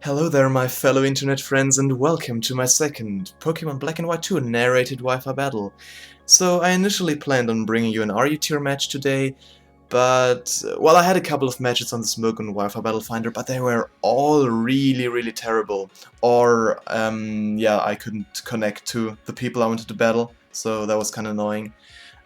Hello there, my fellow internet friends, and welcome to my second Pokemon Black and White 2 narrated Wi-Fi battle. So I initially planned on bringing you an RU tier match today, but, well, I had a couple of matches on the Smogon Wi-Fi Battle Finder, but they were all really terrible. Or, yeah, I couldn't connect to the people I wanted to battle, so that was kinda annoying.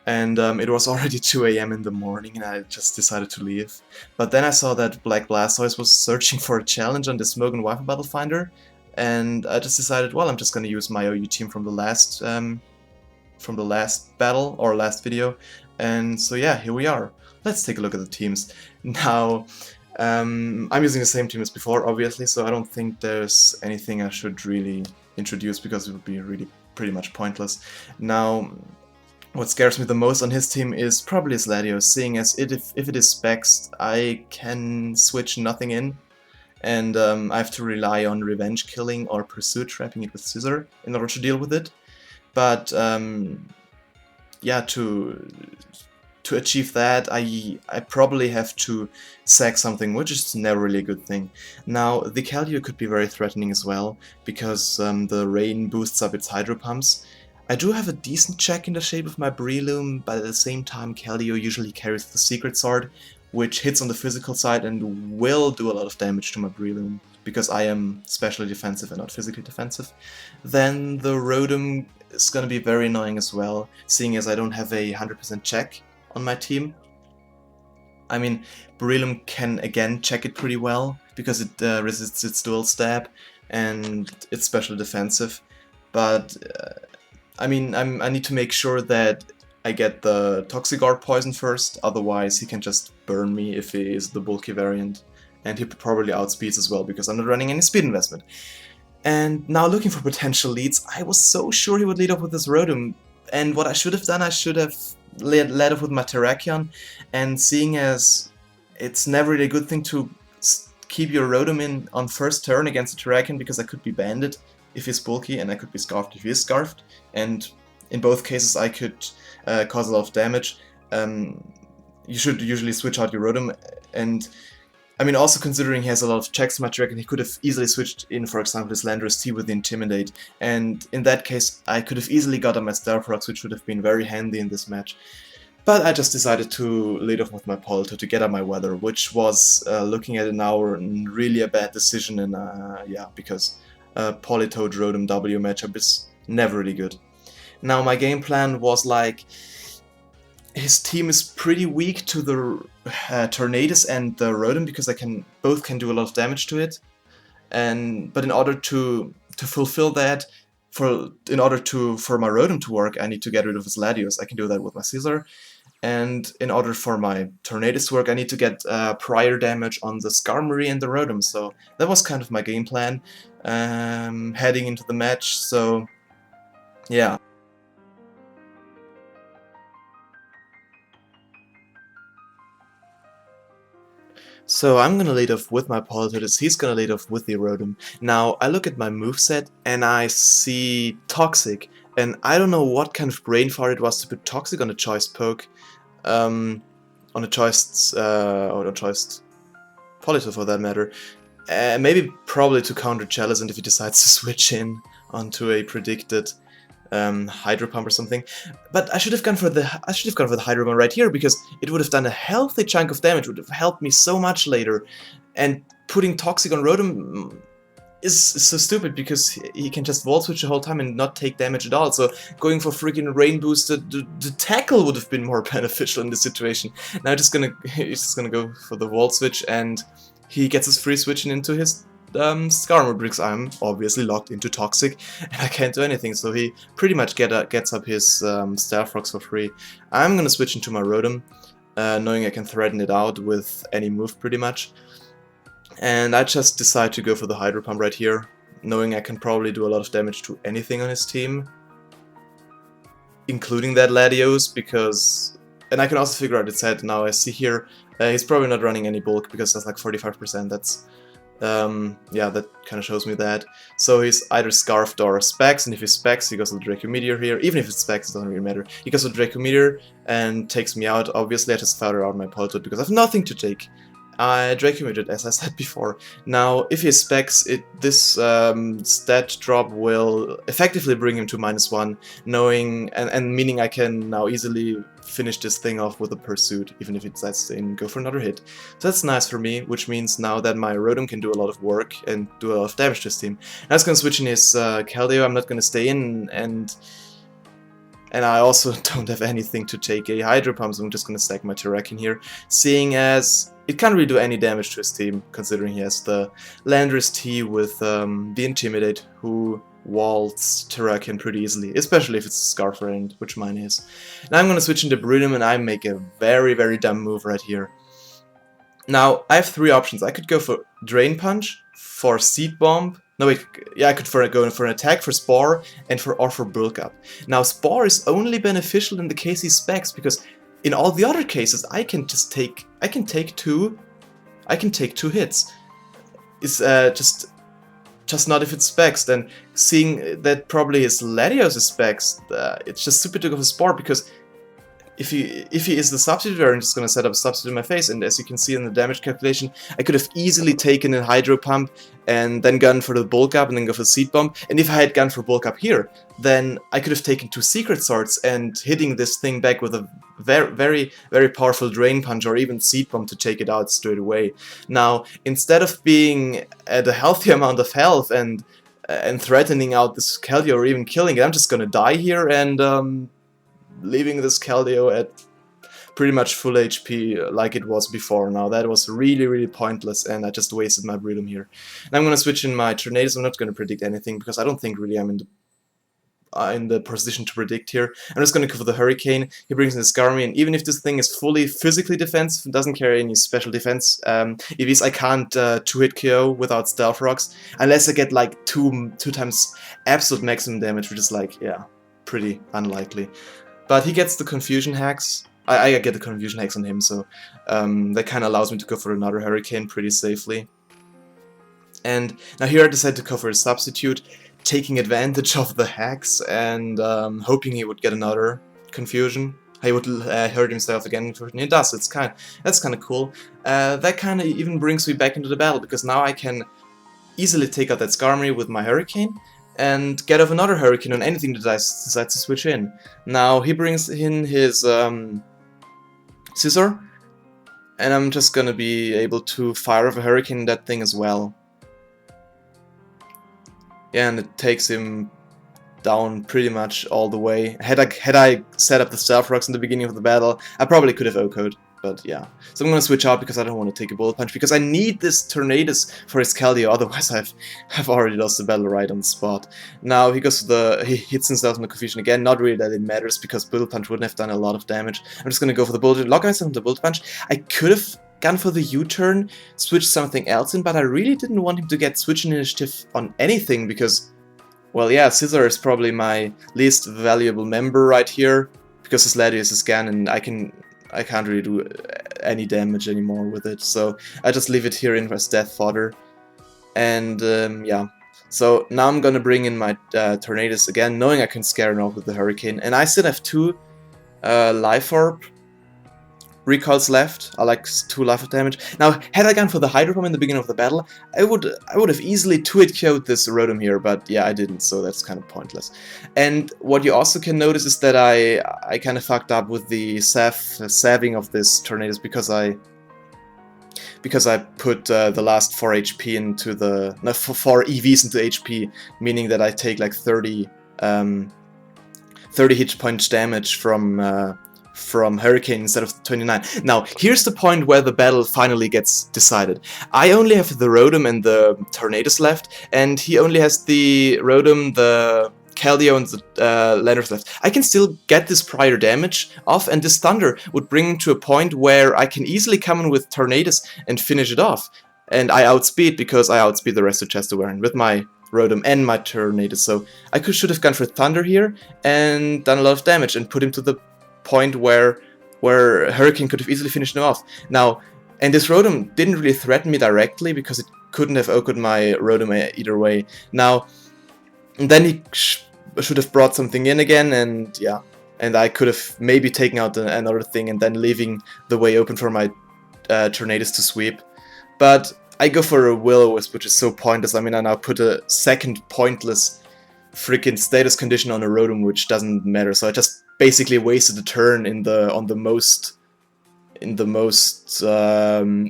And it was already 2 AM in the morning and I just decided to leave. But then I saw that BlakBlastoise was searching for a challenge on the Smogon Wi-Fi Battle Finder, and I just decided, well, I'm just gonna use my OU team from the last battle, or last video, and so yeah, here we are. Let's take a look at the teams. Now, I'm using the same team as before, obviously, so I don't think there's anything I should really introduce because it would be really pretty much pointless. Now, what scares me the most on his team is probably his Latios, seeing as if it is specs, I can switch nothing in, and I have to rely on revenge killing or pursuit trapping it with Scissor in order to deal with it. But yeah, to achieve that, I probably have to sack something, which is never really a good thing. Now, the Keldeo could be very threatening as well, because the rain boosts up its Hydro Pumps. I do have a decent check in the shape of my Breloom, but at the same time Keldeo usually carries the Secret Sword, which hits on the physical side and will do a lot of damage to my Breloom, because I am specially defensive and not physically defensive. Then the Rotom is gonna be very annoying as well, seeing as I don't have a 100% check on my team. I mean, Breloom can again check it pretty well, because it resists its dual stab, and it's special defensive, but I mean, I need to make sure that I get the Toxicguard poison first, otherwise he can just burn me if he is the bulky variant, and he probably outspeeds as well, because I'm not running any speed investment. And now looking for potential leads, I was so sure he would lead off with this Rotom, and what I should have done, I should have led off with my Terrakion, and seeing as it's never really a good thing to keep your Rotom in on first turn against a Terrakion, because I could be banded if he's bulky, and I could be scarfed if he is scarfed, and in both cases I could cause a lot of damage. You should usually switch out your Rotom, and I mean, also considering he has a lot of checks, I reckon he could have easily switched in, for example, his Landorus T with the Intimidate, and in that case I could have easily gotten my Starfrox, which would have been very handy in this match. But I just decided to lead off with my Polito to get out my weather, which was, looking at it now, really a bad decision, and yeah, because Politoed Rotom W matchup is never really good. Now my game plan was like, his team is pretty weak to the Tornadus and the Rotom, because they both can do a lot of damage to it, but in order to fulfill that, in order for my Rotom to work, I need to get rid of his Latios. I can do that with my Scizor, and in order for my Tornadus to work, I need to get prior damage on the Skarmory and the Rotom. So that was kind of my game plan heading into the match. So yeah. So I'm gonna lead off with my Politoed, he's gonna lead off with the Rotom. Now, I look at my moveset and I see Toxic, and I don't know what kind of brain fart it was to put Toxic on a choice poke, on a choice Politoed for that matter. Maybe probably to counter Jellicent if he decides to switch in onto a predicted Hydro Pump or something, but I should have gone for the Hydro Pump right here, because it would have done a healthy chunk of damage, would have helped me so much later. And putting Toxic on Rotom is so stupid, because he can just Volt Switch the whole time and not take damage at all. So going for freaking Rain Boost, the tackle would have been more beneficial in this situation. Now he's just gonna go for the Volt Switch, and he gets his free switching into his Skarmory, because I'm obviously locked into Toxic and I can't do anything, so he pretty much gets up his Starfrox for free. I'm gonna switch into my Rotom, knowing I can threaten it out with any move pretty much, and I just decide to go for the Hydro Pump right here, knowing I can probably do a lot of damage to anything on his team, including that Latios, and I can also figure out its head. Now I see here, he's probably not running any bulk, because that's like 45%, that's yeah, that kind of shows me that. So he's either Scarfed or Specs, and if he's Specs, he goes with Draco Meteor here. Even if it's Specs, it doesn't really matter. He goes with Draco Meteor and takes me out. Obviously, I just founder out my Politoed because I have nothing to take. I Dracomated, as I said before. Now, if he specs, this stat drop will effectively bring him to -1, knowing and meaning I can now easily finish this thing off with a Pursuit, even if it decides to go for another hit. So that's nice for me, which means now that my Rotom can do a lot of work and do a lot of damage to his team. Now it's gonna switch in his Keldeo. I'm not gonna stay in, and I also don't have anything to take a Hydro Pump, so I'm just gonna sack my Terrakin here, seeing as it can't really do any damage to his team, considering he has the Landorus T with the Intimidate, who walls Terrakin pretty easily, especially if it's Scarf Rend, which mine is. Now I'm gonna switch into Breedom, and I make a very, very dumb move right here. Now, I have 3 options. I could go for Drain Punch, for Seed Bomb. No, wait, yeah, I could go for an attack, for Spore, and for Bulk Up. Now, Spore is only beneficial in the case he specs, because in all the other cases, I can take two hits. It's just not if it's specs. Then seeing that probably his Latios is specs, it's just stupid to go for Spore, because if he is the substitute, I'm just gonna set up a substitute in my face, and as you can see in the damage calculation, I could have easily taken a Hydro Pump and then gone for the Bulk Up and then go for Seed Bomb. And if I had gone for Bulk Up here, then I could have taken 2 Secret Swords and hitting this thing back with a very, very, very powerful Drain Punch or even Seed Bomb to take it out straight away. Now, instead of being at a healthy amount of health and threatening out this Keldeo or even killing it, I'm just gonna die here and leaving this Keldeo at pretty much full HP like it was before. Now that was really, really pointless, and I just wasted my Breedom here. And I'm gonna switch in my Tornadus. I'm not gonna predict anything because I don't think really I'm in the position to predict here. I'm just gonna go for the Hurricane. He brings in the Skarmory, and even if this thing is fully physically defensive, doesn't carry any special defense EVs, I can't 2-hit KO without Stealth Rocks unless I get like two times absolute maximum damage, which is like, yeah, pretty unlikely. But he gets the Confusion Hacks. I get the Confusion Hacks on him, so that kind of allows me to go for another Hurricane pretty safely. And now here I decided to go for a substitute, taking advantage of the hacks and hoping he would get another Confusion. He would hurt himself again, and he does. That's kind of cool. That kind of even brings me back into the battle, because now I can easily take out that Skarmory with my Hurricane and get off another Hurricane on anything that I decide to switch in. Now he brings in his Scizor, and I'm just gonna be able to fire off a Hurricane in that thing as well. Yeah, and it takes him down pretty much all the way. Had I set up the Stealth Rocks in the beginning of the battle, I probably could have OHKO'd. But yeah, so I'm gonna switch out because I don't want to take a Bullet Punch, because I need this Tornadus for his Keldeo, otherwise I've already lost the battle right on the spot. Now he hits himself in the Confusion again. Not really that it matters, because Bullet Punch wouldn't have done a lot of damage. I'm just gonna go for the Bullet, lock myself into the Bullet Punch. I could have gone for the U-turn, switch something else in, but I really didn't want him to get Switch Initiative on anything, because, well, yeah, Scizor is probably my least valuable member right here, because his Latios is gone, and I can't really do any damage anymore with it, so I just leave it here in as death fodder. And yeah, so now I'm gonna bring in my Tornadus again, knowing I can scare him off with the Hurricane, and I still have 2 Life Orb recoils left. I like 2 life of damage. Now, had I gone for the Hydro Pump in the beginning of the battle, I would have easily 2-hit KO'd this Rotom here, but yeah, I didn't, so that's kind of pointless. And what you also can notice is that I kind of fucked up with the saving of this Tornadus, because I put the last 4 HP into the 4 EVs into HP, meaning that I take like 30 hit point damage from Hurricane instead of 29. Now, here's the point where the battle finally gets decided. I only have the Rotom and the Tornadus left, and he only has the Rotom, the Keldeo, and the Landorus left. I can still get this prior damage off, and this Thunder would bring him to a point where I can easily come in with Tornadus and finish it off. And I outspeed, because I outspeed the rest of Chesterwaren with my Rotom and my Tornadus, so I should have gone for Thunder here and done a lot of damage and put him to the point where Hurricane could have easily finished him off. Now, and this Rotom didn't really threaten me directly, because it couldn't have OHKO'd my Rotom either way. Now, and then he should have brought something in again, and yeah, and I could have maybe taken out another thing and then leaving the way open for my Tornadus to sweep. But I go for a Will-O-Wisp, which is so pointless. I mean, I now put a second pointless freaking status condition on a Rotom, which doesn't matter. So I just basically wasted a turn in the most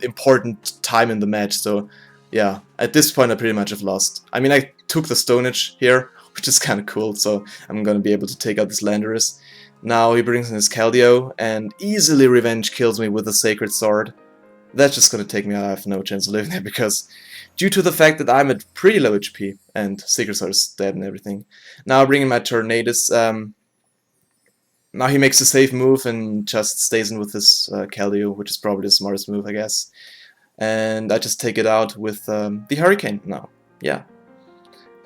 important time in the match. So yeah, at this point I pretty much have lost. I mean, I took the Stone Edge here, which is kind of cool. So I'm gonna be able to take out this Landorus. Now he brings in his Keldeo and easily revenge kills me with the Sacred Sword. That's just gonna take me out. I have no chance of living there because due to the fact that I'm at pretty low HP and Sacred Sword is dead and everything. Now I bring in my Tornadus. Now he makes a safe move and just stays in with his Keldeo, which is probably the smartest move, I guess. And I just take it out with the Hurricane now. Yeah.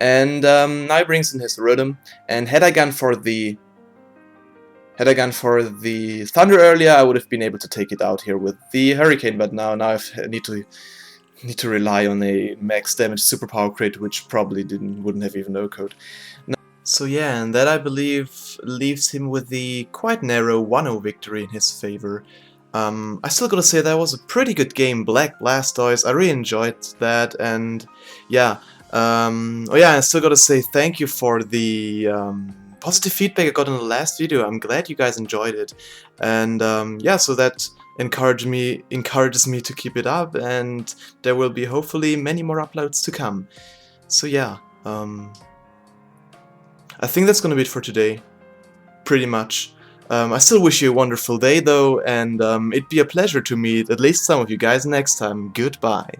And now he brings in his Rotom. And had I gone for the Thunder earlier, I would have been able to take it out here with the Hurricane. But now I need to rely on a max damage superpower crit, which probably wouldn't have even no code. So yeah, and that I believe leaves him with the quite narrow 1-0 victory in his favor. I still gotta say that was a pretty good game, BlakBlastoise. I really enjoyed that, and yeah. Oh yeah, I still gotta say thank you for the positive feedback I got in the last video. I'm glad you guys enjoyed it, and yeah, so that encourages me to keep it up, and there will be hopefully many more uploads to come. So yeah. I think that's gonna be it for today, pretty much. I still wish you a wonderful day though, and it'd be a pleasure to meet at least some of you guys next time. Goodbye.